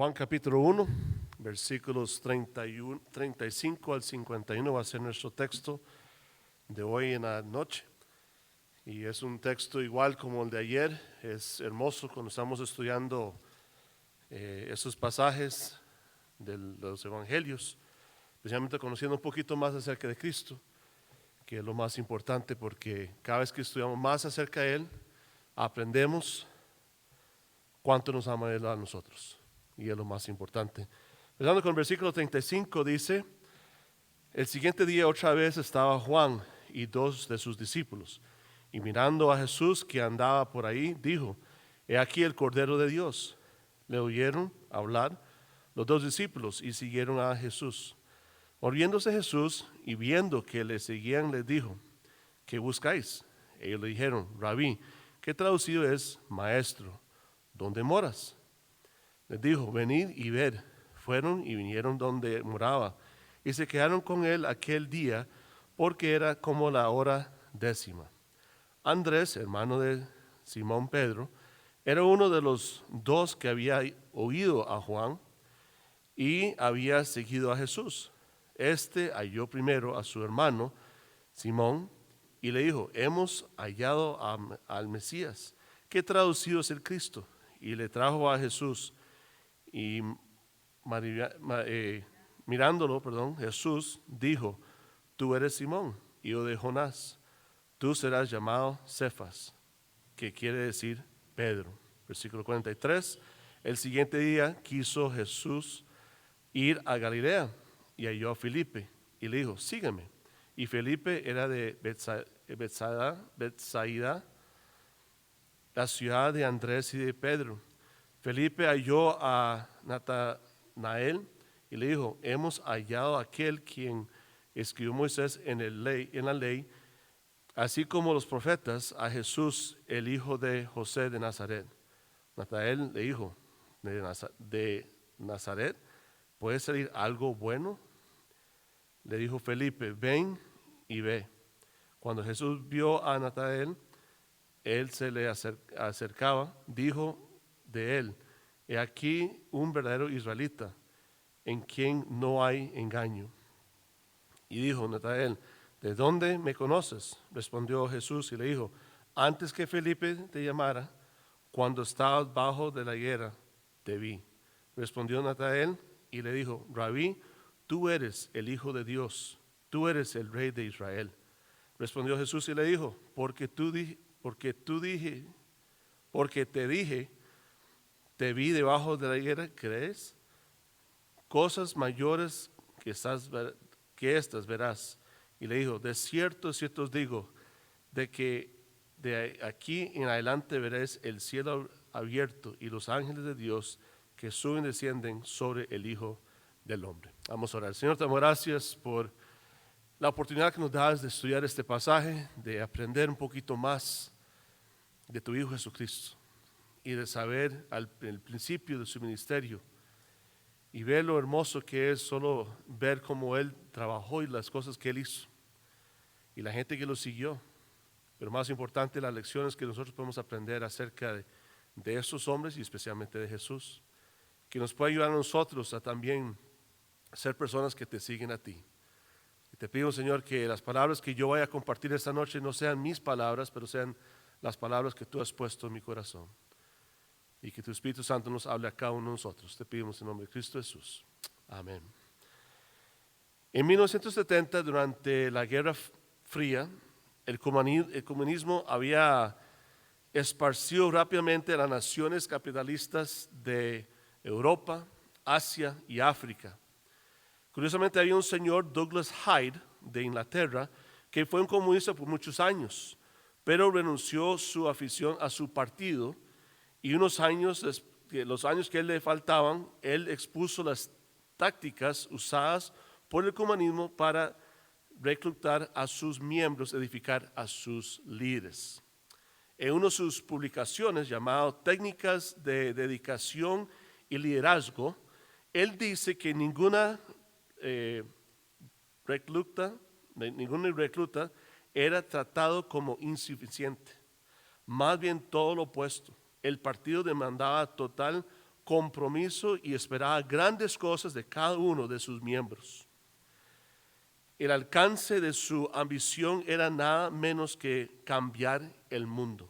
Juan capítulo 1, versículos 31, 35 al 51 va a ser nuestro texto de hoy en la noche. Y es un texto igual como el de ayer. Es hermoso cuando estamos estudiando esos pasajes de los evangelios, especialmente conociendo un poquito más acerca de Cristo, que es lo más importante, porque cada vez que estudiamos más acerca de Él, aprendemos cuánto nos ama Él a nosotros. Y es lo más importante. Empezando con el versículo 35 dice: el siguiente día otra vez estaba Juan y dos de sus discípulos, y mirando a Jesús que andaba por ahí, dijo: he aquí el Cordero de Dios. Le oyeron hablar los dos discípulos y siguieron a Jesús. Volviéndose Jesús y viendo que le seguían, les dijo: ¿qué buscáis? Ellos le dijeron: Rabí, que traducido es maestro, ¿dónde moras? Les dijo: venid y ved. Fueron y vinieron donde moraba, y se quedaron con él aquel día, porque era como la hora 10. Andrés, hermano de Simón Pedro, era uno de los dos que había oído a Juan y había seguido a Jesús. Este halló primero a su hermano Simón y le dijo: hemos hallado al Mesías, que traducido es el Cristo. Y le trajo a Jesús. Y mirándolo, Jesús dijo: tú eres Simón, hijo de Jonás, tú serás llamado Cefas, que quiere decir Pedro. Versículo 43. El siguiente día quiso Jesús ir a Galilea y halló a Felipe y le dijo: sígueme. Y Felipe era de Betsaida, la ciudad de Andrés y de Pedro. Felipe halló a Natanael y le dijo: hemos hallado a aquel quien escribió Moisés en la ley, así como los profetas, a Jesús, el hijo de José de Nazaret. Natanael le dijo: de Nazaret ¿puede salir algo bueno? Le dijo Felipe: ven y ve. Cuando Jesús vio a Natanael, él se le acercaba, dijo de él: he aquí un verdadero israelita, en quien no hay engaño. Y dijo Natanael: ¿de dónde me conoces? Respondió Jesús y le dijo: antes que Felipe te llamara, cuando estabas bajo de la higuera, te vi. Respondió Natanael y le dijo: Rabí, tú eres el Hijo de Dios, tú eres el Rey de Israel. Respondió Jesús y le dijo: porque te dije, te vi debajo de la higuera, ¿crees? Cosas mayores que estas verás. Y le dijo: de cierto os digo, de que de aquí en adelante veréis el cielo abierto y los ángeles de Dios que suben y descienden sobre el Hijo del Hombre. Vamos a orar. Señor, te damos gracias por la oportunidad que nos das de estudiar este pasaje, de aprender un poquito más de tu Hijo Jesucristo y de saber el principio de su ministerio y ver lo hermoso que es solo ver cómo Él trabajó y las cosas que Él hizo y la gente que lo siguió. Pero más importante, las lecciones que nosotros podemos aprender acerca de esos hombres y especialmente de Jesús, que nos puede ayudar a nosotros a también ser personas que te siguen a ti. Y te pido, Señor, que las palabras que yo vaya a compartir esta noche no sean mis palabras, pero sean las palabras que tú has puesto en mi corazón. Y que tu Espíritu Santo nos hable a cada uno de nosotros. Te pedimos en nombre de Cristo Jesús. Amén. En 1970, durante la Guerra Fría, el comunismo había esparcido rápidamente a las naciones capitalistas de Europa, Asia y África. Curiosamente, había un señor, Douglas Hyde, de Inglaterra, que fue un comunista por muchos años, pero renunció su afición a su partido y los años que él le faltaban, él expuso las tácticas usadas por el comunismo para reclutar a sus miembros, edificar a sus líderes. En una de sus publicaciones llamado Técnicas de Dedicación y Liderazgo, él dice que ningún recluta era tratado como insuficiente. Más bien todo lo opuesto. El partido demandaba total compromiso y esperaba grandes cosas de cada uno de sus miembros. El alcance de su ambición era nada menos que cambiar el mundo.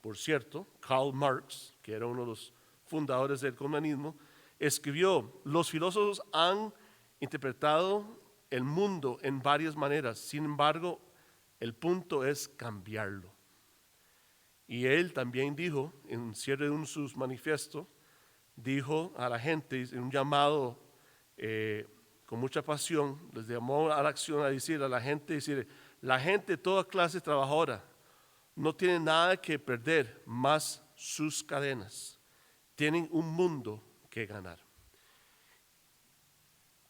Por cierto, Karl Marx, que era uno de los fundadores del comunismo, escribió: los filósofos han interpretado el mundo en varias maneras, sin embargo, el punto es cambiarlo. Y él también dijo, en cierre de uno de sus manifiestos, dijo a la gente, en un llamado con mucha pasión, les llamó a la acción a decir a la gente, la gente de toda clase trabajadora no tiene nada que perder más sus cadenas, tienen un mundo que ganar.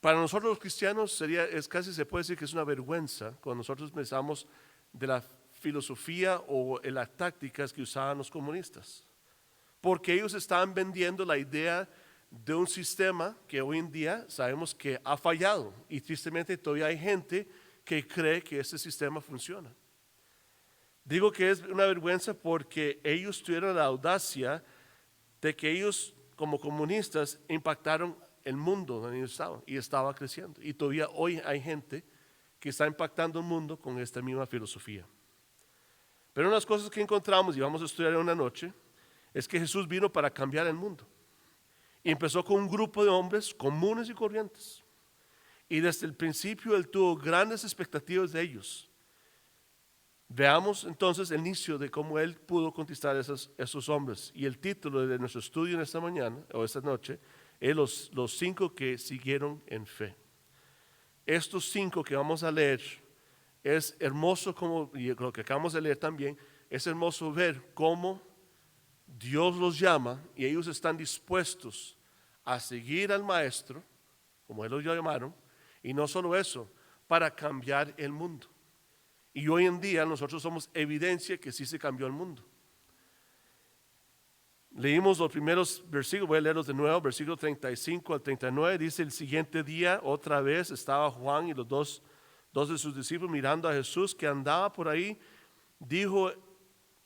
Para nosotros los cristianos es casi se puede decir que es una vergüenza cuando nosotros pensamos de la filosofía o en las tácticas que usaban los comunistas, porque ellos estaban vendiendo la idea de un sistema que hoy en día sabemos que ha fallado, y tristemente todavía hay gente que cree que ese sistema funciona. Digo que es una vergüenza porque ellos tuvieron la audacia de que ellos como comunistas impactaron el mundo donde ellos estaban y estaba creciendo, y todavía hoy hay gente que está impactando el mundo con esta misma filosofía. Pero una de las cosas que encontramos y vamos a estudiar en una noche es que Jesús vino para cambiar el mundo. Y empezó con un grupo de hombres comunes y corrientes. Y desde el principio Él tuvo grandes expectativas de ellos. Veamos entonces el inicio de cómo Él pudo conquistar esos hombres. Y el título de nuestro estudio en esta mañana o esta noche es los 5 que siguieron en fe. Estos 5 que vamos a leer es hermoso, como y lo que acabamos de leer también, es hermoso ver cómo Dios los llama y ellos están dispuestos a seguir al maestro, como Él los llamaron, y no solo eso, para cambiar el mundo. Y hoy en día nosotros somos evidencia que sí se cambió el mundo. Leímos los primeros versículos, voy a leerlos de nuevo, versículo 35 al 39, dice: el siguiente día otra vez estaba Juan y los dos de sus discípulos mirando a Jesús que andaba por ahí, dijo: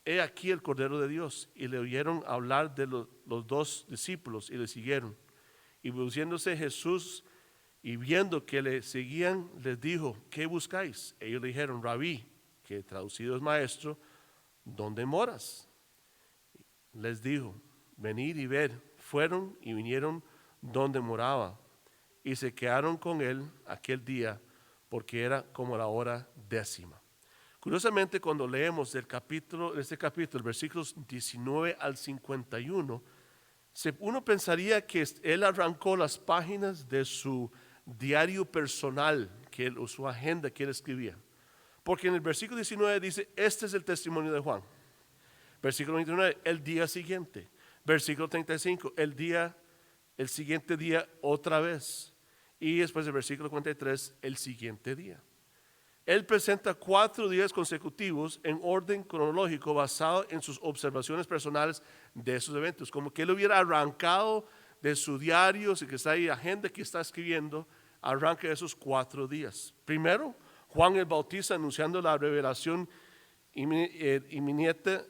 he aquí el Cordero de Dios. Y le oyeron hablar de los 2 discípulos y le siguieron. Y volviéndose Jesús y viendo que le seguían, les dijo: ¿qué buscáis? Ellos le dijeron: Rabí, que traducido es maestro, ¿dónde moras? Les dijo: venid y ved. Fueron y vinieron donde moraba y se quedaron con él aquel día, porque era como la hora 10. Curiosamente, cuando leemos este capítulo, versículos 19 al 51, uno pensaría que él arrancó las páginas de su diario personal, o su agenda que él escribía. Porque en el versículo 19 dice: este es el testimonio de Juan. Versículo 29, el día siguiente. Versículo 35, el siguiente día otra vez. Y después del versículo 43, el siguiente día. Él presenta 4 días consecutivos en orden cronológico basado en sus observaciones personales de esos eventos, como que él hubiera arrancado de su diario, si que está ahí, agenda que está escribiendo, arranca esos 4 días. Primero, Juan el Bautista anunciando la revelación inminente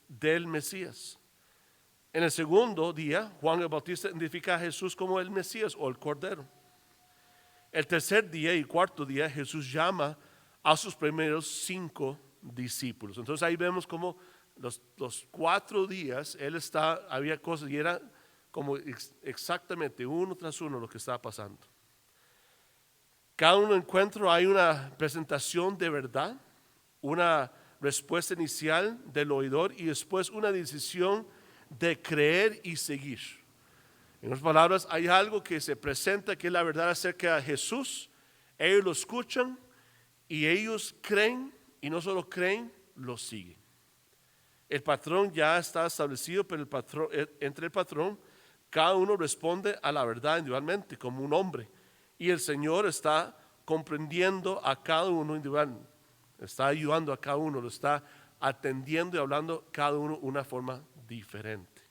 del Mesías. En el segundo día, Juan el Bautista identifica a Jesús como el Mesías o el Cordero. El tercer día y cuarto día, Jesús llama a sus primeros 5 discípulos. Entonces ahí vemos como los 4 días había cosas y era como exactamente uno tras uno lo que estaba pasando. Cada uno encuentro hay una presentación de verdad, una respuesta inicial del oidor y después una decisión de creer y seguir. En otras palabras, hay algo que se presenta que es la verdad acerca de Jesús. Ellos lo escuchan y ellos creen, y no solo creen, lo siguen. El patrón ya está establecido, pero entre el patrón, cada uno responde a la verdad individualmente como un hombre. Y el Señor está comprendiendo a cada uno individualmente, está ayudando a cada uno, lo está atendiendo y hablando cada uno de una forma diferente.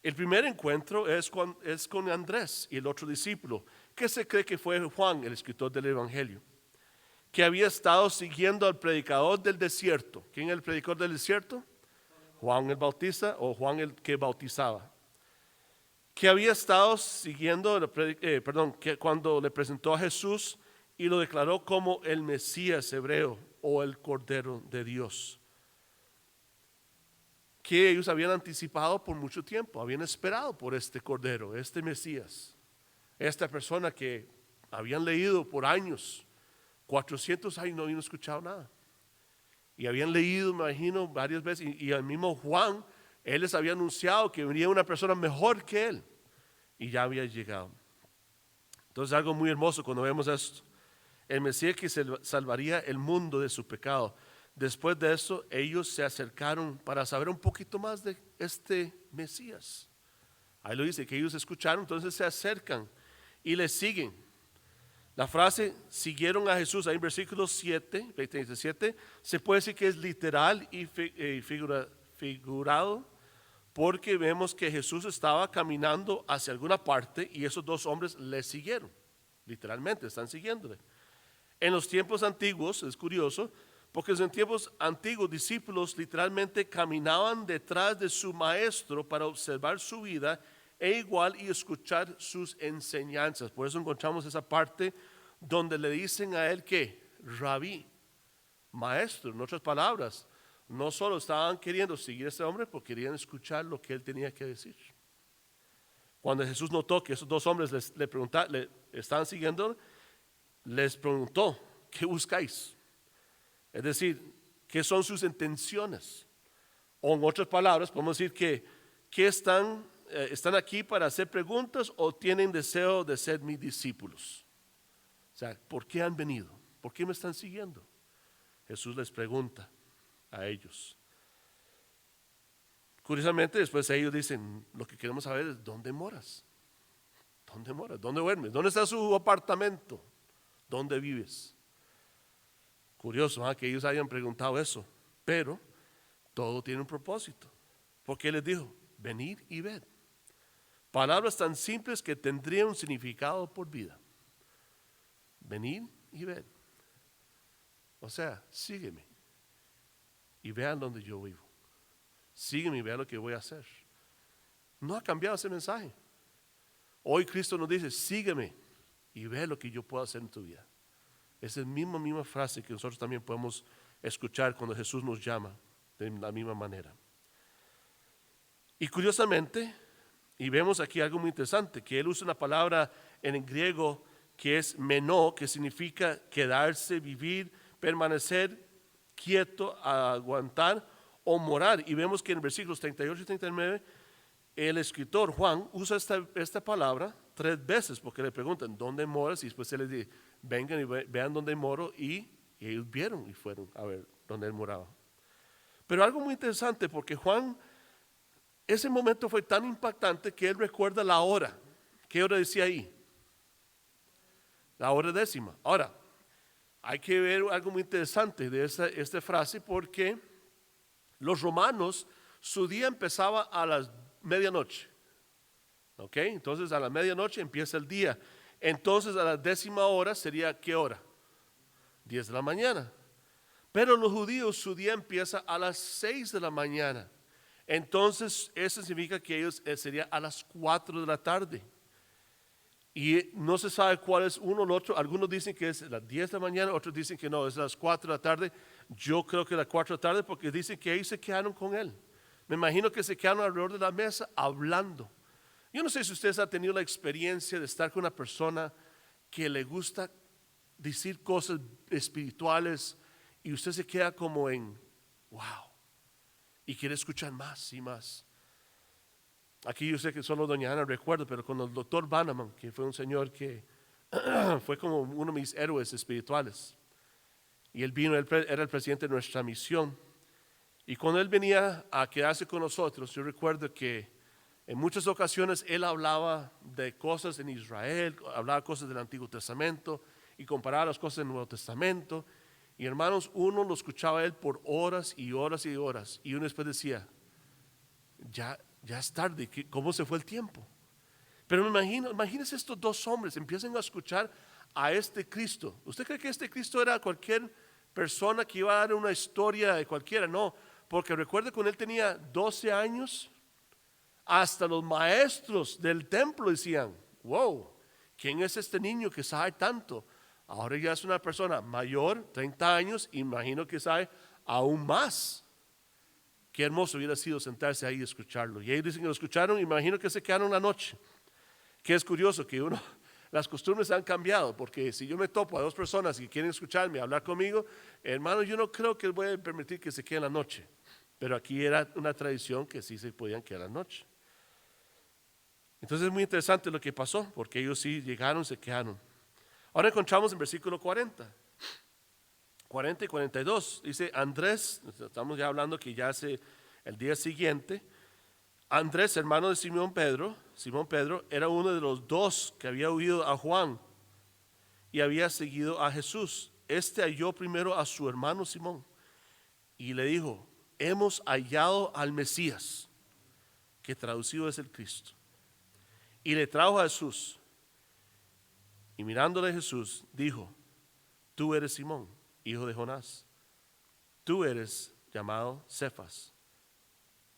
El primer encuentro es con Andrés y el otro discípulo, que se cree que fue Juan, el escritor del Evangelio, que había estado siguiendo al predicador del desierto. ¿Quién es el predicador del desierto? Juan el Bautista o Juan el que bautizaba, que había estado siguiendo, que cuando le presentó a Jesús y lo declaró como el Mesías hebreo o el Cordero de Dios, que ellos habían anticipado por mucho tiempo, habían esperado por este Cordero, este Mesías, esta persona que habían leído por años, 400 años no habían escuchado nada. Y habían leído, me imagino, varias veces, y al mismo Juan, él les había anunciado que venía una persona mejor que él, y ya había llegado. Entonces, algo muy hermoso cuando vemos esto: el Mesías que salvaría el mundo de su pecado. Después de eso, ellos se acercaron para saber un poquito más de este Mesías. Ahí lo dice, que ellos escucharon, entonces se acercan y le siguen. La frase siguieron a Jesús, ahí en versículo 7, 27, se puede decir que es literal y figurado, porque vemos que Jesús estaba caminando hacia alguna parte y esos dos hombres le siguieron, literalmente están siguiéndole. En los tiempos antiguos, es curioso, porque en tiempos antiguos discípulos literalmente caminaban detrás de su maestro para observar su vida e igual y escuchar sus enseñanzas. Por eso encontramos esa parte donde le dicen a él que rabí, maestro. En otras palabras, no solo estaban queriendo seguir a este hombre, porque querían escuchar lo que él tenía que decir. Cuando Jesús notó que esos dos hombres le estaban siguiendo, les preguntó: ¿qué buscáis? Es decir, ¿qué son sus intenciones? O en otras palabras, podemos decir que están aquí para hacer preguntas o tienen deseo de ser mis discípulos. O sea, ¿por qué han venido? ¿Por qué me están siguiendo? Jesús les pregunta a ellos. Curiosamente, después ellos dicen: lo que queremos saber es ¿dónde moras? ¿Dónde moras? ¿Dónde duermes? ¿Dónde está su apartamento? ¿Dónde vives? Curioso, que ellos hayan preguntado eso, pero todo tiene un propósito. Porque Él les dijo: venid y ved. Palabras tan simples que tendrían un significado por vida. Venid y ved. O sea, sígueme y vean donde yo vivo. Sígueme y vean lo que voy a hacer. No ha cambiado ese mensaje. Hoy Cristo nos dice: sígueme y ve lo que yo puedo hacer en tu vida. Esa es la misma frase que nosotros también podemos escuchar cuando Jesús nos llama de la misma manera. Y curiosamente, y vemos aquí algo muy interesante, que Él usa una palabra en el griego que es menó, que significa quedarse, vivir, permanecer quieto, aguantar o morar. Y vemos que en versículos 38 y 39 el escritor Juan usa esta palabra 3 veces, porque le preguntan: ¿dónde moras? Y después se les dice: vengan y vean dónde moro, y ellos vieron y fueron a ver dónde él moraba. Pero algo muy interesante, porque Juan, ese momento fue tan impactante que él recuerda la hora. ¿Qué hora decía ahí? La hora 10. Ahora, hay que ver algo muy interesante de esta frase, porque los romanos, su día empezaba a las medianoche. ¿Ok? Entonces a la medianoche empieza el día. Entonces a la 10ª hora sería ¿qué hora? 10 de la mañana. Pero los judíos, su día empieza a las 6 de la mañana. Entonces eso significa que ellos sería a las 4 de la tarde. Y no se sabe cuál es uno o el otro. Algunos dicen que es a las 10 de la mañana, otros dicen que no, es a las 4 de la tarde. Yo creo que a las 4 de la tarde, porque dicen que ahí se quedaron con él. Me imagino que se quedaron alrededor de la mesa hablando. Yo no sé si ustedes han tenido la experiencia de estar con una persona que le gusta decir cosas espirituales y usted se queda como en wow y quiere escuchar más y más. Aquí yo sé que solo doña Ana recuerdo, pero con el doctor Bannerman, que fue un señor que fue como uno de mis héroes espirituales, y él vino, él era el presidente de nuestra misión, y cuando él venía a quedarse con nosotros, yo recuerdo que en muchas ocasiones él hablaba de cosas en Israel, hablaba cosas del Antiguo Testamento y comparaba las cosas del Nuevo Testamento. Y hermanos, uno lo escuchaba a él por horas y horas y horas, y uno después decía: ya es tarde, ¿cómo se fue el tiempo? Pero imagínense estos dos hombres empiezan a escuchar a este Cristo. ¿Usted cree que este Cristo era cualquier persona que iba a dar una historia de cualquiera? No, porque recuerde cuando él tenía 12 años, hasta los maestros del templo decían, wow, ¿quién es este niño que sabe tanto? Ahora ya es una persona mayor, 30 años, imagino que sabe aún más. Qué hermoso hubiera sido sentarse ahí y escucharlo. Y ellos dicen que lo escucharon, imagino que se quedaron la noche. Que es curioso que las costumbres han cambiado, porque si yo me topo a dos personas que quieren escucharme, hablar conmigo, hermano, yo no creo que voy a permitir que se queden la noche. Pero aquí era una tradición que sí se podían quedar la noche. Entonces es muy interesante lo que pasó, porque ellos sí llegaron, se quedaron. Ahora encontramos en versículo 40 y 42, dice Andrés, estamos ya hablando que ya hace el día siguiente, Andrés, hermano de Simón Pedro, era uno de los dos que había oído a Juan y había seguido a Jesús. Este halló primero a su hermano Simón y le dijo, hemos hallado al Mesías, que traducido es el Cristo. Y le trajo a Jesús. Y mirándole Jesús, dijo, tú eres Simón, hijo de Jonás. Tú eres llamado Cefas,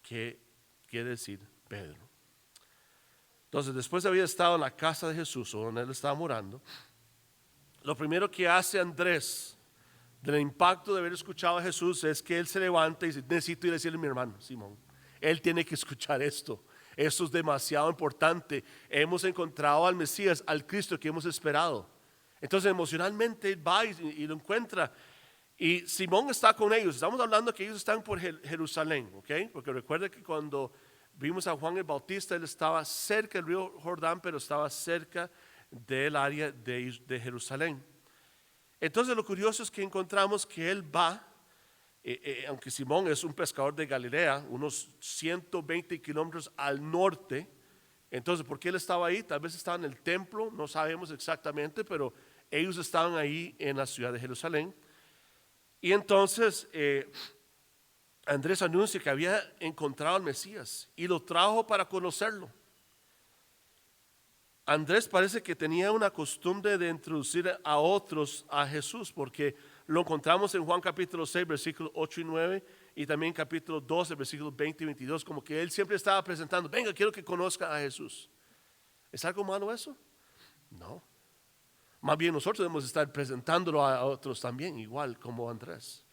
que quiere decir Pedro. Entonces, después de haber estado en la casa de Jesús, o donde él estaba morando, lo primero que hace Andrés, del impacto de haber escuchado a Jesús, es que él se levanta y dice, necesito ir a decirle a mi hermano Simón, él tiene que escuchar esto. Esto es demasiado importante. Hemos encontrado al Mesías, al Cristo que hemos esperado. Entonces emocionalmente él va y lo encuentra. Y Simón está con ellos. Estamos hablando que ellos están por Jerusalén, ¿ok? Porque recuerda que cuando vimos a Juan el Bautista, él estaba cerca del río Jordán, pero estaba cerca del área de Jerusalén. Entonces lo curioso es que encontramos que él va, aunque Simón es un pescador de Galilea, unos 120 kilómetros al norte. Entonces, ¿por qué él estaba ahí? Tal vez estaba en el templo, no sabemos exactamente, pero ellos estaban ahí en la ciudad de Jerusalén. Y entonces Andrés anuncia que había encontrado al Mesías y lo trajo para conocerlo. Andrés parece que tenía una costumbre de introducir a otros a Jesús, porque lo encontramos en Juan capítulo 6, versículos 8 y 9, y también capítulo 12, versículos 20 y 22, como que él siempre estaba presentando, venga, quiero que conozca a Jesús. ¿Es algo malo eso? No. Más bien nosotros debemos estar presentándolo a otros también, igual como Andrés.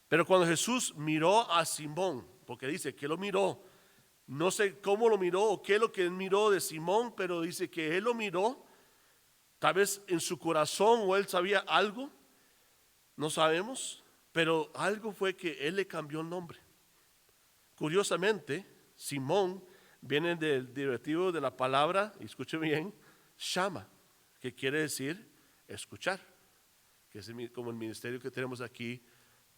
Pero cuando Jesús miró a Simón, porque dice que lo miró, no sé cómo lo miró o qué es lo que él miró de Simón, pero dice que él lo miró, tal vez en su corazón o él sabía algo, no sabemos, pero algo fue que él le cambió el nombre. Curiosamente, Simón viene del derivativo de la palabra, y escuche bien, Shama, que quiere decir escuchar, que es como el ministerio que tenemos aquí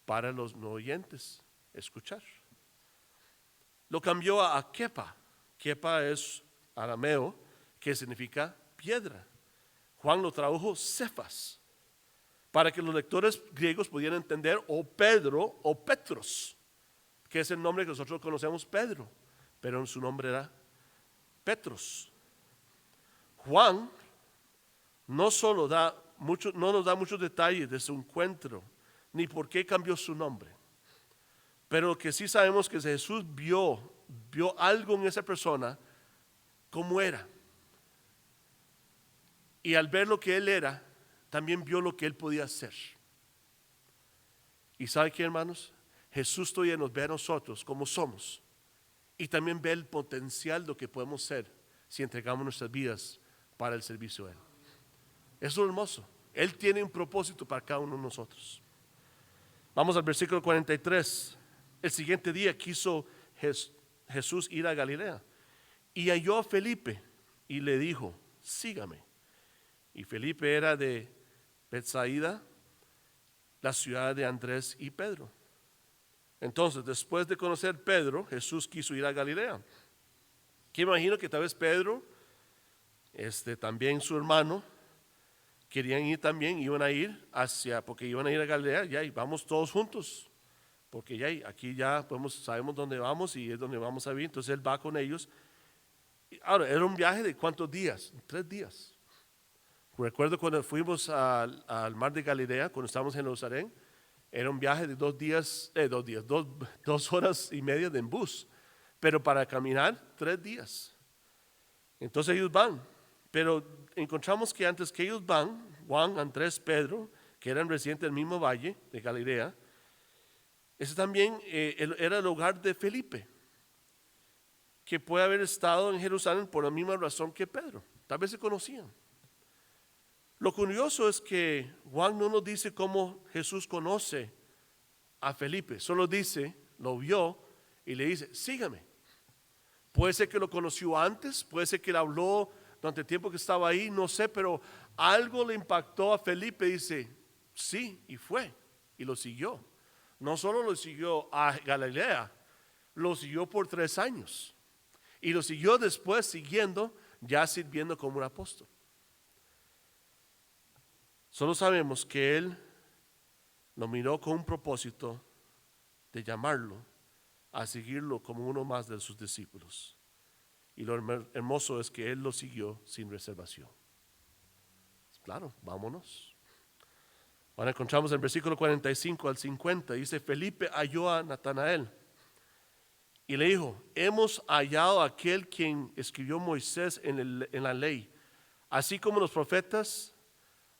para los no oyentes, escuchar. Lo cambió a Kepa. Kepa es arameo, que significa piedra. Juan lo tradujo Cefas, para que los lectores griegos pudieran entender, o Pedro o Petros, que es el nombre que nosotros conocemos Pedro, pero su nombre era Petros. Juan no solo no nos da muchos detalles de su encuentro, ni por qué cambió su nombre. Pero lo que sí sabemos que Jesús vio algo en esa persona, como era. Y al ver lo que él era, también vio lo que él podía hacer. ¿Y sabe qué, hermanos? Jesús todavía nos ve a nosotros como somos. Y también ve el potencial de lo que podemos ser si entregamos nuestras vidas para el servicio a Él. Eso es hermoso. Él tiene un propósito para cada uno de nosotros. Vamos al versículo 43. El siguiente día quiso Jesús ir a Galilea y halló a Felipe y le dijo, sígame. Y Felipe era de Betsaida, la ciudad de Andrés y Pedro. Entonces, después de conocer Pedro, Jesús quiso ir a Galilea. Que imagino que tal vez Pedro, también su hermano, querían ir también, porque iban a ir a Galilea, ya, y vamos todos juntos, porque ya, aquí ya sabemos dónde vamos y es donde vamos a vivir. Entonces él va con ellos. Ahora, era un viaje de ¿cuántos días? 3 días. Recuerdo cuando fuimos al mar de Galilea, cuando estábamos en Jerusalén, Era un viaje de 2 horas y media en bus, pero para caminar 3 días. Entonces ellos van, pero encontramos que antes que ellos van, Juan, Andrés, Pedro, que eran residentes del mismo valle de Galilea, ese también era el hogar de Felipe, que puede haber estado en Jerusalén por la misma razón que Pedro. Tal vez se conocían. Lo curioso es que Juan no nos dice cómo Jesús conoce a Felipe, solo dice, lo vio y le dice, sígame. Puede ser que lo conoció antes, puede ser que le habló durante el tiempo que estaba ahí, no sé, pero algo le impactó a Felipe, dice, sí, y fue, y lo siguió. No solo lo siguió a Galilea, lo siguió por 3 años. Y lo siguió después siguiendo, ya sirviendo como un apóstol. Solo sabemos que él lo miró con un propósito de llamarlo a seguirlo como uno más de sus discípulos. Y lo hermoso es que él lo siguió sin reservación. Claro, vámonos. Ahora encontramos en el versículo 45 al 50, dice, Felipe halló a Natanael y le dijo, hemos hallado a aquel quien escribió Moisés en la ley, así como los profetas,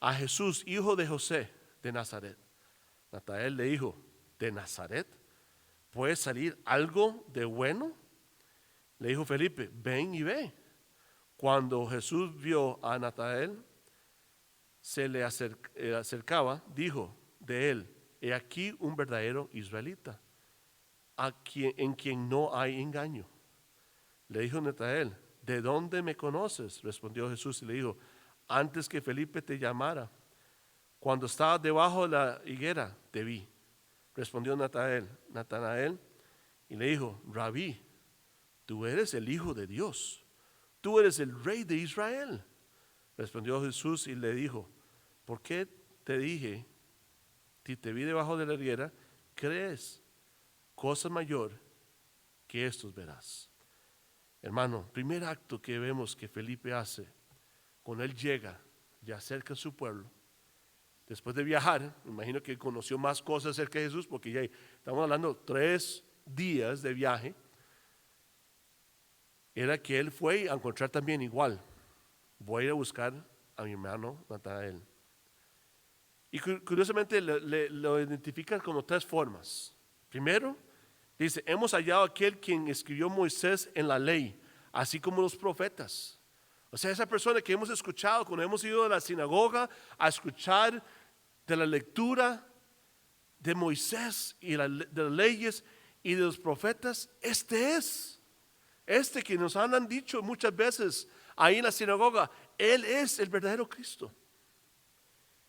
a Jesús, hijo de José de Nazaret. Natanael le dijo, ¿de Nazaret puede salir algo de bueno? Le dijo Felipe, ven y ve. Cuando Jesús vio a Natanael, se le acercaba, dijo de él, he aquí un verdadero israelita, en quien no hay engaño. Le dijo Natanael, ¿de dónde me conoces? Respondió Jesús y le dijo, antes que Felipe te llamara, cuando estabas debajo de la higuera, te vi. Respondió Natanael y le dijo, Rabí, tú eres el Hijo de Dios, tú eres el Rey de Israel. Respondió Jesús y le dijo, ¿por qué te dije, si te vi debajo de la higuera, crees? Cosa mayor que estos verás. Hermano, primer acto que vemos que Felipe hace, cuando él llega ya acerca a su pueblo, después de viajar, me imagino que conoció más cosas acerca de Jesús, porque ya estamos hablando 3 días de viaje, era que él fue a encontrar también igual, voy a ir a buscar a mi hermano Natanael. Y curiosamente lo identifican como 3 formas. Primero, dice, hemos hallado a aquel quien escribió Moisés en la ley, así como los profetas. O sea, esa persona que hemos escuchado cuando hemos ido a la sinagoga a escuchar de la lectura de Moisés y de las leyes y de los profetas, este que nos han dicho muchas veces ahí en la sinagoga, él es el verdadero Cristo.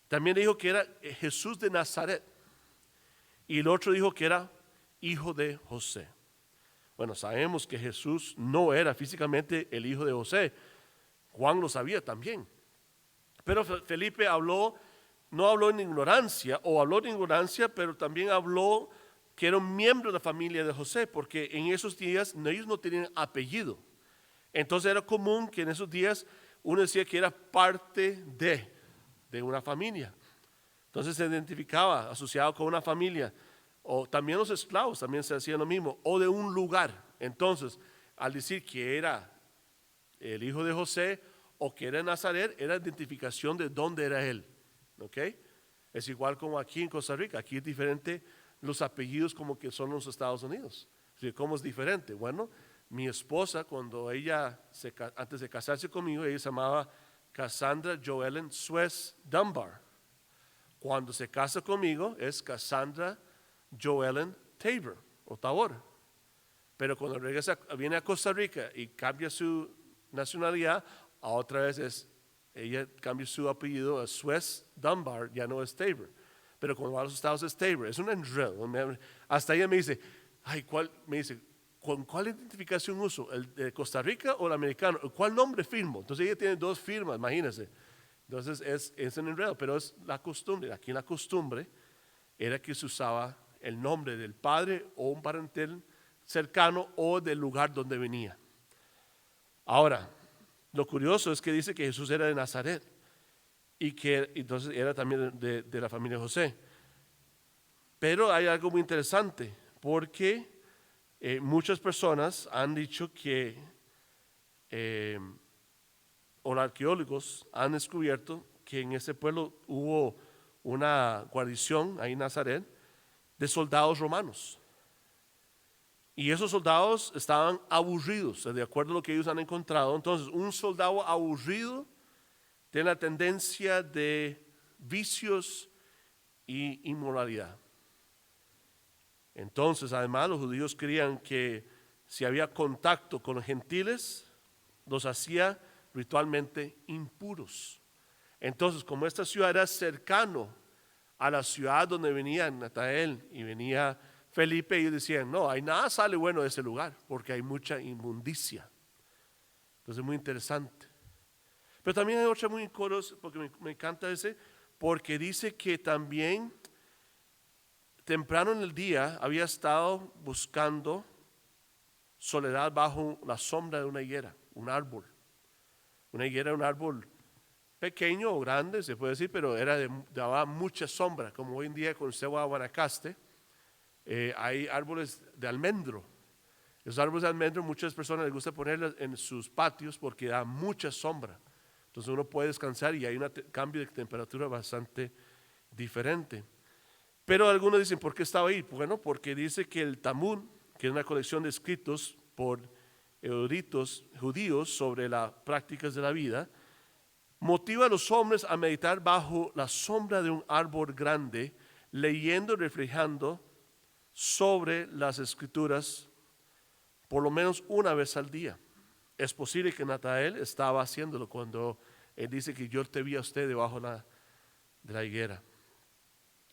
También dijo que era Jesús de Nazaret y el otro dijo que era hijo de José. Bueno, sabemos que Jesús no era físicamente el hijo de José. Juan lo sabía también. Pero Felipe no habló en ignorancia, o habló en ignorancia, pero también habló que era un miembro de la familia de José, porque en esos días ellos no tenían apellido. Entonces era común que en esos días uno decía que era parte de una familia. Entonces se identificaba asociado con una familia. O también los esclavos también se hacían lo mismo, o de un lugar. Entonces, al decir que era el hijo de José o que era de Nazaret, era identificación de dónde era él. ¿Ok? Es igual como aquí en Costa Rica. Aquí es diferente los apellidos como que son los Estados Unidos. ¿Cómo es diferente? Bueno, mi esposa, cuando antes de casarse conmigo, ella se llamaba Cassandra Joellen Suez Dunbar. Cuando se casa conmigo es Cassandra Joellen Tabor. Pero cuando viene a Costa Rica y cambia su nacionalidad, otra vez ella cambia su apellido a Suez Dunbar, ya no es Tabor. Pero cuando va a los estados es Tabor. Es un enredo. Hasta ella me dice, ¿con cuál identificación uso? ¿El de Costa Rica o el americano? ¿Cuál nombre firmo? Entonces ella tiene 2 firmas, imagínense. Entonces es un enredo, pero es la costumbre. Aquí la costumbre era que se usaba el nombre del padre o un parentel cercano o del lugar donde venía. Ahora, lo curioso es que dice que Jesús era de Nazaret y que entonces era también de la familia de José. Pero hay algo muy interesante, porque muchas personas han dicho que, o los arqueólogos han descubierto que en ese pueblo hubo una guarnición, ahí en Nazaret, de soldados romanos. Y esos soldados estaban aburridos, de acuerdo a lo que ellos han encontrado. Entonces, un soldado aburrido tiene la tendencia de vicios y inmoralidad. Entonces, además, los judíos creían que si había contacto con los gentiles, los hacía ritualmente impuros. Entonces, como esta ciudad era cercano a la ciudad donde venía Natanael y venía Felipe, ellos decían, no, hay nada sale bueno de ese lugar, porque hay mucha inmundicia. Entonces, muy interesante. Pero también hay otra muy curiosa, porque me encanta ese, porque dice que también temprano en el día había estado buscando soledad bajo la sombra de una higuera, un árbol. Una higuera, un árbol pequeño o grande, se puede decir, pero daba mucha sombra, como hoy en día con usted va a Guanacaste, hay árboles de almendro. Los árboles de almendro muchas personas les gusta ponerlos en sus patios porque da mucha sombra. Entonces uno puede descansar y hay un cambio de temperatura bastante diferente. Pero algunos dicen, ¿por qué estaba ahí? Bueno, porque dice que el Talmud, que es una colección de escritos por eruditos judíos sobre las prácticas de la vida, motiva a los hombres a meditar bajo la sombra de un árbol grande, leyendo y reflejando sobre las escrituras por lo menos una vez al día. Es posible que Natanael estaba haciéndolo cuando él dice que yo te vi a usted debajo de la higuera.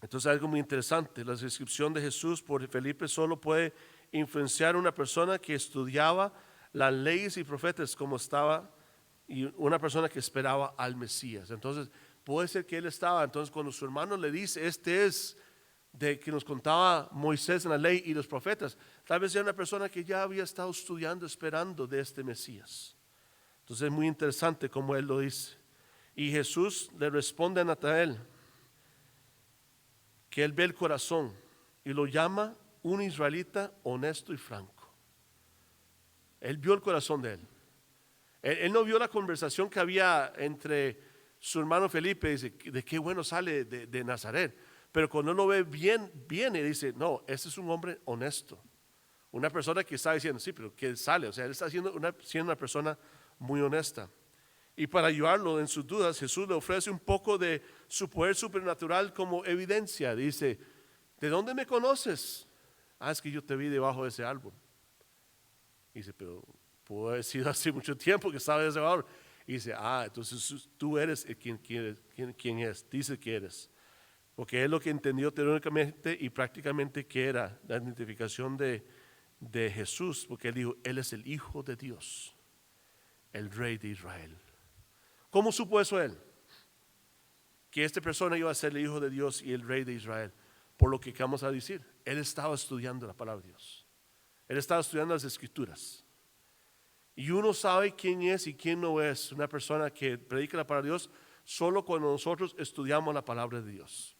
Entonces algo muy interesante, la descripción de Jesús por Felipe solo puede influenciar a una persona que estudiaba las leyes y profetas como estaba, y una persona que esperaba al Mesías. Entonces puede ser que él estaba, entonces cuando su hermano le dice, este es de que nos contaba Moisés en la ley y los profetas, tal vez era una persona que ya había estado estudiando, esperando de este Mesías. Entonces es muy interesante como él lo dice. Y Jesús le responde a Natanael que él ve el corazón y lo llama un israelita honesto y franco. Él vio el corazón de él. Él no vio la conversación que había entre su hermano Felipe, dice, de qué bueno sale de Nazaret. Pero cuando uno lo ve bien, viene y dice, no, este es un hombre honesto. Una persona que está diciendo, sí, pero que sale, o sea, él está siendo una persona muy honesta. Y para ayudarlo en sus dudas, Jesús le ofrece un poco de su poder supernatural como evidencia. Dice, ¿de dónde me conoces? Ah, es que yo te vi debajo de ese árbol. Dice, pero pudo haber sido hace mucho tiempo que estaba en ese árbol. Y dice, entonces tú eres quien es, dice que eres. Porque es lo que entendió teóricamente y prácticamente que era la identificación de Jesús, porque él dijo, él es el Hijo de Dios, el Rey de Israel. ¿Cómo supo eso él? Que esta persona iba a ser el Hijo de Dios y el Rey de Israel. Por lo que vamos a decir, él estaba estudiando la palabra de Dios. Él estaba estudiando las Escrituras. Y uno sabe quién es y quién no es una persona que predica la palabra de Dios solo cuando nosotros estudiamos la palabra de Dios.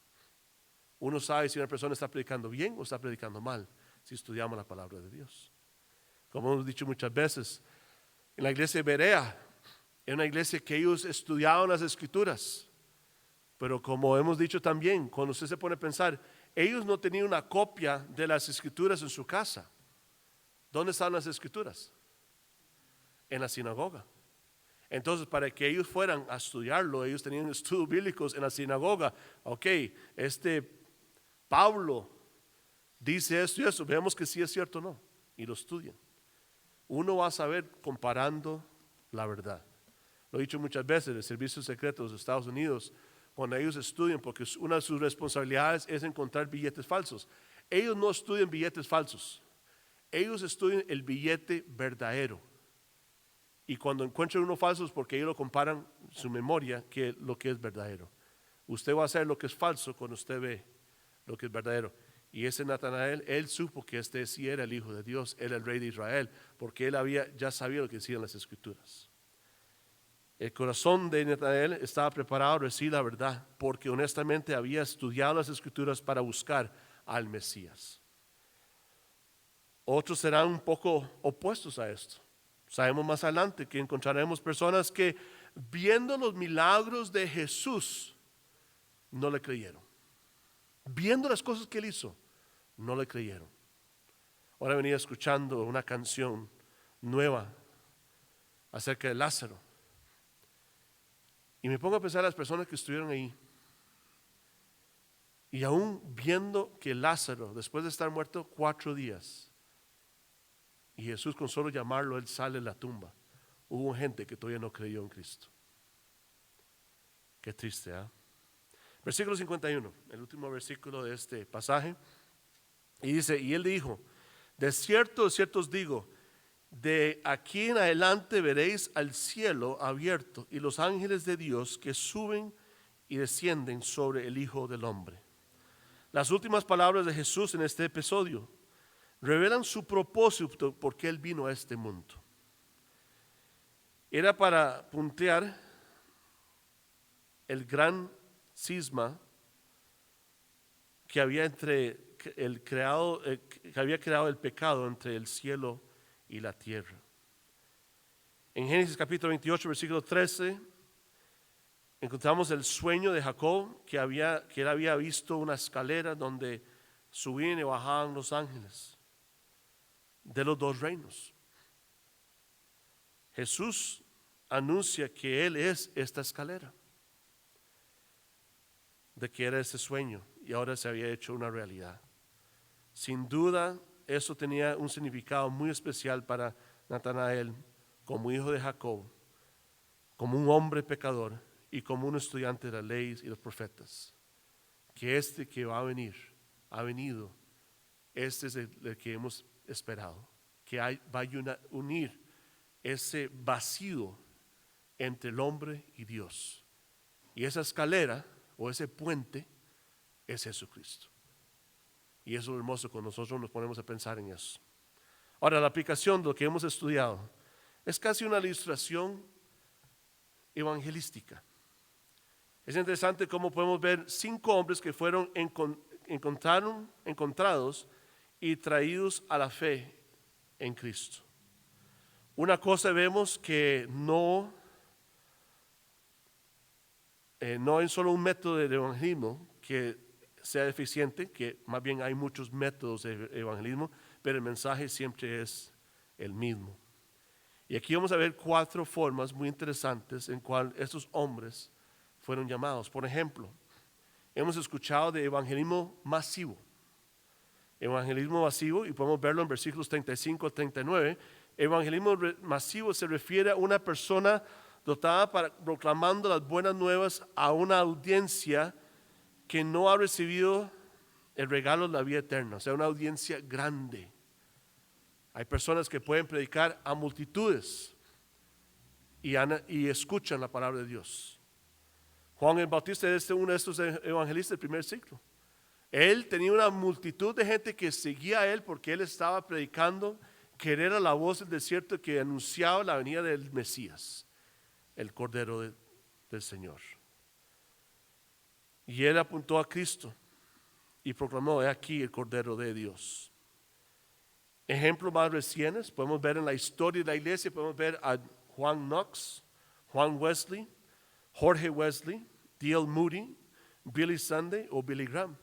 Uno sabe si una persona está predicando bien o está predicando mal si estudiamos la palabra de Dios. Como hemos dicho muchas veces, en la iglesia de Berea, era una iglesia que ellos estudiaban las Escrituras. Pero como hemos dicho también, cuando usted se pone a pensar, ellos no tenían una copia de las Escrituras en su casa. ¿Dónde están las Escrituras? En la sinagoga. Entonces, para que ellos fueran a estudiarlo, ellos tenían estudios bíblicos en la sinagoga. Ok, Pablo dice esto y eso, veamos que sí es cierto o no, y lo estudian. Uno va a saber comparando la verdad. Lo he dicho muchas veces, el servicio secreto de los Estados Unidos, cuando ellos estudian, porque una de sus responsabilidades es encontrar billetes falsos. Ellos no estudian billetes falsos, ellos estudian el billete verdadero. Y cuando encuentran uno falso es porque ellos lo comparan su memoria que lo que es verdadero. Usted va a hacer lo que es falso cuando usted ve lo que es verdadero. Y ese Natanael, él supo que este sí era el Hijo de Dios, era el Rey de Israel, porque él ya sabía lo que decían las Escrituras. El corazón de Natanael estaba preparado a recibir la verdad, porque honestamente había estudiado las Escrituras para buscar al Mesías. Otros serán un poco opuestos a esto. Sabemos más adelante que encontraremos personas que, viendo los milagros de Jesús, no le creyeron. Viendo las cosas que él hizo, no le creyeron. Ahora venía escuchando una canción nueva acerca de Lázaro. Y me pongo a pensar en las personas que estuvieron ahí. Y aún viendo que Lázaro, después de estar muerto 4 días, y Jesús con solo llamarlo, él sale de la tumba, hubo gente que todavía no creyó en Cristo. Qué triste, ¿eh? Versículo 51, el último versículo de este pasaje. Y dice, y él dijo, de cierto os digo, de aquí en adelante veréis al cielo abierto y los ángeles de Dios que suben y descienden sobre el Hijo del Hombre. Las últimas palabras de Jesús en este episodio revelan su propósito por qué él vino a este mundo. Era para puntear el gran cisma que había que había creado el pecado entre el cielo y la tierra. En Génesis capítulo 28, versículo 13, encontramos el sueño de Jacob, que él había visto una escalera donde subían y bajaban los ángeles de los 2 reinos. Jesús anuncia que él es esta escalera, de que era ese sueño y ahora se había hecho una realidad. Sin duda, eso tenía un significado muy especial para Natanael, como hijo de Jacob, como un hombre pecador y como un estudiante de las leyes y los profetas. Que este que va a venir, ha venido, este es el que hemos esperado, que va a unir ese vacío entre el hombre y Dios. Y esa escalera o ese puente es Jesucristo. Y eso es lo hermoso cuando nosotros nos ponemos a pensar en eso. Ahora, la aplicación de lo que hemos estudiado es casi una ilustración evangelística. Es interesante cómo podemos ver 5 hombres que fueron encontrados y traídos a la fe en Cristo. Una cosa vemos que no es solo un método de evangelismo que sea eficiente, que más bien hay muchos métodos de evangelismo, pero el mensaje siempre es el mismo. Y aquí vamos a ver 4 formas muy interesantes en cual estos hombres fueron llamados. Por ejemplo, hemos escuchado de evangelismo masivo. Evangelismo masivo, y podemos verlo en versículos 35 al 39. Evangelismo masivo se refiere a una persona dotada para proclamando las buenas nuevas a una audiencia que no ha recibido el regalo de la vida eterna, o sea, una audiencia grande. Hay personas que pueden predicar a multitudes y escuchan la palabra de Dios. Juan el Bautista es uno de estos evangelistas del primer siglo. Él tenía una multitud de gente que seguía a él porque él estaba predicando que era la voz del desierto que anunciaba la venida del Mesías, el Cordero del Señor. Y él apuntó a Cristo y proclamó: he aquí el Cordero de Dios. Ejemplos más recientes podemos ver en la historia de la iglesia. Podemos ver a Juan Knox, Juan Wesley, Jorge Wesley, D.L. Moody, Billy Sunday o Billy Graham.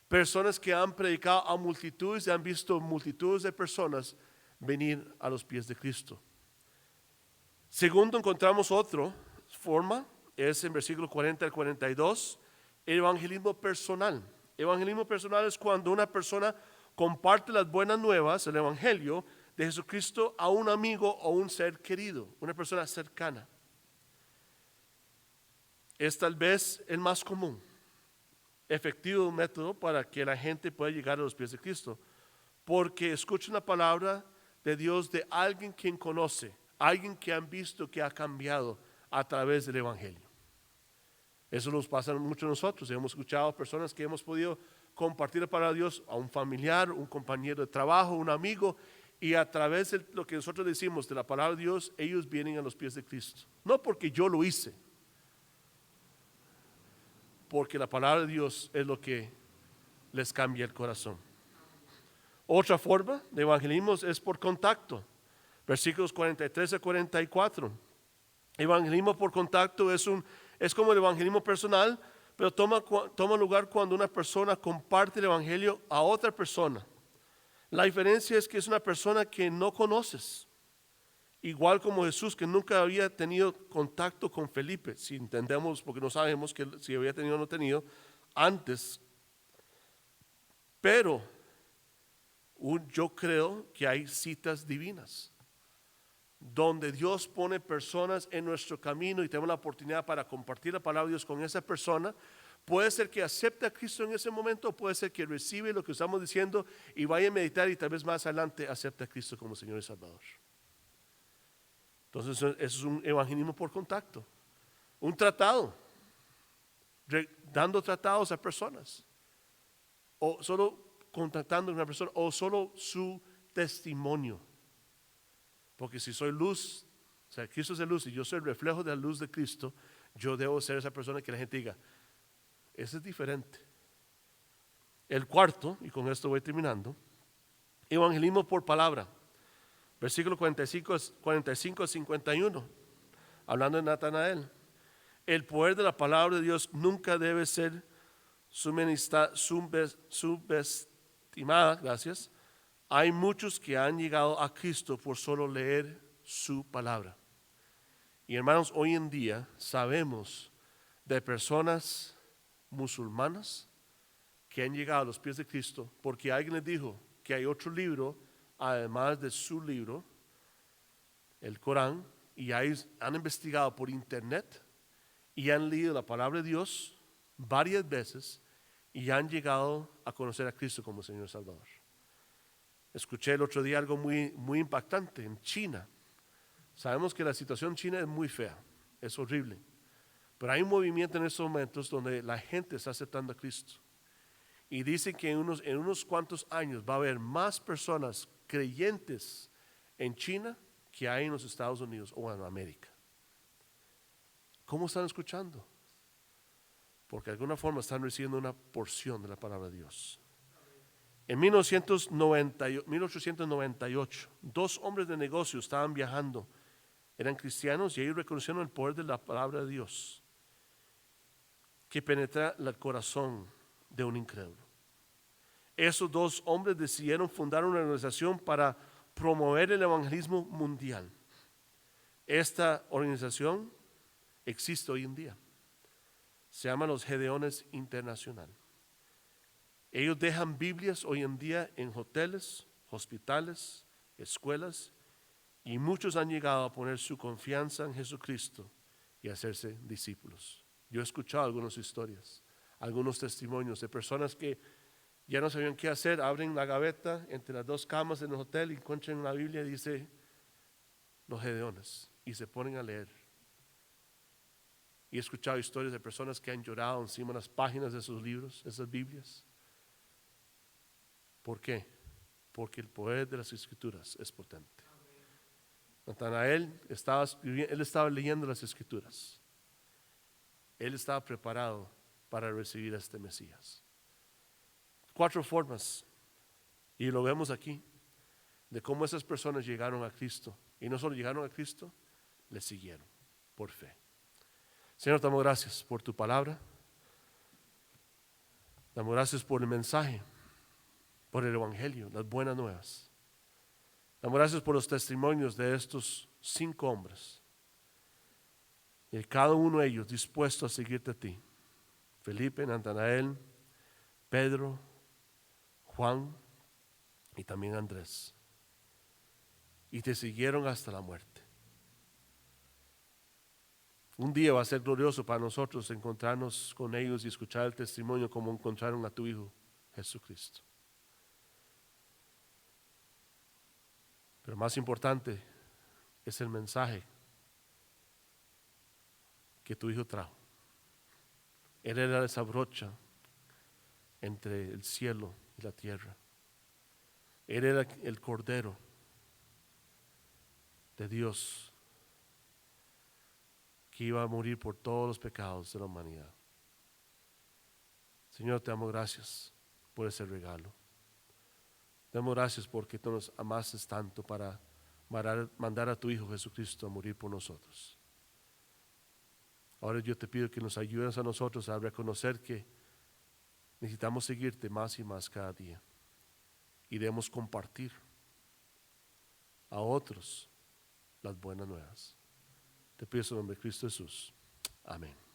Personas que han predicado a multitudes y han visto multitudes de personas venir a los pies de Cristo. Segundo, encontramos otra forma, es en versículo 40 al 42, el evangelismo personal. Evangelismo personal es cuando una persona comparte las buenas nuevas, el evangelio de Jesucristo, a un amigo o un ser querido, una persona cercana. Es tal vez el más común, efectivo método para que la gente pueda llegar a los pies de Cristo, porque escuchan la palabra de Dios de alguien quien conoce, alguien que han visto que ha cambiado a través del evangelio. Eso nos pasa mucho a nosotros. Hemos escuchado personas que hemos podido compartir la palabra de Dios a un familiar, un compañero de trabajo, un amigo, y a través de lo que nosotros decimos de la palabra de Dios, ellos vienen a los pies de Cristo. No porque yo lo hice, porque la palabra de Dios es lo que les cambia el corazón. Otra forma de evangelismo es por contacto. Versículos 43 a 44. Evangelismo por contacto es como el evangelismo personal, pero toma lugar cuando una persona comparte el evangelio a otra persona. La diferencia es que es una persona que no conoces. Igual como Jesús, que nunca había tenido contacto con Felipe, si entendemos, porque no sabemos que si había tenido o no tenido antes. Pero yo creo que hay citas divinas, donde Dios pone personas en nuestro camino y tenemos la oportunidad para compartir la palabra de Dios con esa persona. Puede ser que acepte a Cristo en ese momento, o puede ser que recibe lo que estamos diciendo y vaya a meditar y tal vez más adelante acepte a Cristo como Señor y Salvador. Entonces eso es un evangelismo por contacto, un tratado, dando tratados a personas, o solo contactando a una persona, o solo su testimonio. Porque si soy luz, o sea, Cristo es la luz y yo soy el reflejo de la luz de Cristo, yo debo ser esa persona que la gente diga, ese es diferente. El cuarto, y con esto voy terminando, evangelismo por palabra. Versículo 45 a 51, hablando de Natanael. El poder de la palabra de Dios nunca debe ser subestimada, gracias. Hay muchos que han llegado a Cristo por solo leer su palabra. Y hermanos, hoy en día sabemos de personas musulmanas que han llegado a los pies de Cristo porque alguien les dijo que hay otro libro además de su libro, el Corán, y ahí han investigado por internet y han leído la palabra de Dios varias veces y han llegado a conocer a Cristo como Señor Salvador. Escuché el otro día algo muy impactante en China. Sabemos que la situación en China es muy fea, es horrible, pero hay un movimiento en estos momentos donde la gente está aceptando a Cristo. Y dicen que en unos cuantos años va a haber más personas creyentes en China que hay en los Estados Unidos o en América. ¿Cómo están escuchando? Porque de alguna forma están recibiendo una porción de la palabra de Dios. En 1898, dos hombres de negocio estaban viajando, eran cristianos y ellos reconocieron el poder de la palabra de Dios que penetra el corazón de un incrédulo. Esos dos hombres decidieron fundar una organización para promover el evangelismo mundial. Esta organización existe hoy en día. Se llama los Gedeones Internacional. Ellos dejan Biblias hoy en día en hoteles, hospitales, escuelas, y muchos han llegado a poner su confianza en Jesucristo y a hacerse discípulos. Yo he escuchado algunas historias, algunos testimonios de personas que ya no sabían qué hacer, abren la gaveta entre las dos camas en el hotel y encuentran la Biblia y dice los Gedeones y se ponen a leer. Y he escuchado historias de personas que han llorado encima de las páginas de esos libros, esas Biblias. ¿Por qué? Porque el poder de las Escrituras es potente. Natanael estaba leyendo las Escrituras. Él estaba preparado para recibir a este Mesías. 4 formas, y lo vemos aquí, de cómo esas personas llegaron a Cristo. Y no solo llegaron a Cristo, le siguieron por fe. Señor, te damos gracias por tu palabra. Damos gracias por el mensaje, por el evangelio, las buenas nuevas. Damos gracias por los testimonios de estos 5 hombres. Y cada uno de ellos dispuesto a seguirte a ti. Felipe, Natanael, Pedro, Juan y también Andrés. Y te siguieron hasta la muerte. Un día va a ser glorioso para nosotros encontrarnos con ellos y escuchar el testimonio como encontraron a tu Hijo Jesucristo. Pero más importante es el mensaje que tu Hijo trajo. Él era esa brocha entre el cielo y la tierra. Él era el Cordero de Dios que iba a morir por todos los pecados de la humanidad. Señor, te damos gracias por ese regalo. Damos gracias porque tú nos amaste tanto para mandar a tu Hijo Jesucristo a morir por nosotros. Ahora yo te pido que nos ayudes a nosotros a reconocer que necesitamos seguirte más y más cada día. Y debemos compartir a otros las buenas nuevas. Te pido en el nombre de Cristo Jesús. Amén.